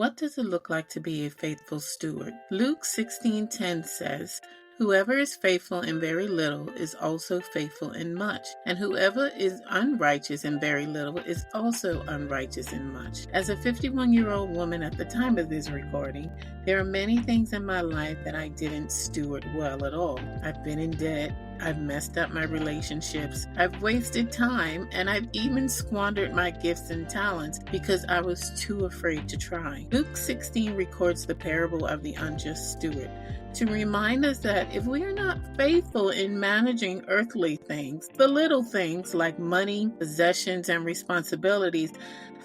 What does it look like to be a faithful steward? Luke 16:10 says, "Whoever is faithful in very little is also faithful in much, and whoever is unrighteous in very little is also unrighteous in much." As a 51-year-old woman at the time of this recording, there are many things in my life that I didn't steward well at all. I've been in debt. I've messed up my relationships. I've wasted time, and I've even squandered my gifts and talents because I was too afraid to try. Luke 16 records the parable of the unjust steward to remind us that if we are not faithful in managing earthly things, the little things like money, possessions, and responsibilities,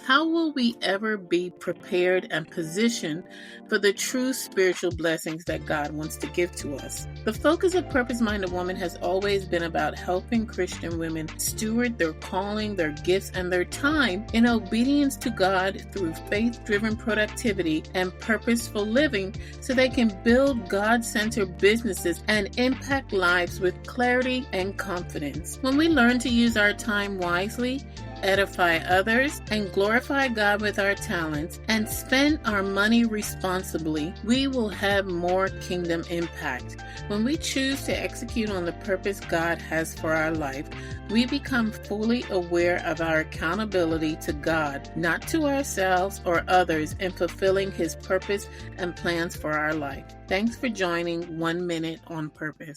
how will we ever be prepared and positioned for the true spiritual blessings that God wants to give to us? The focus of Purpose Minded Woman has always been about helping Christian women steward their calling, their gifts, and their time in obedience to God through faith-driven productivity and purposeful living so they can build God-centered businesses and impact lives with clarity and confidence. When we learn to use our time wisely, edify others, and glorify God with our talents, and spend our money responsibly, we will have more kingdom impact. When we choose to execute on the purpose God has for our life, we become fully aware of our accountability to God, not to ourselves or others, in fulfilling His purpose and plans for our life. Thanks for joining 1 Minute on Purpose.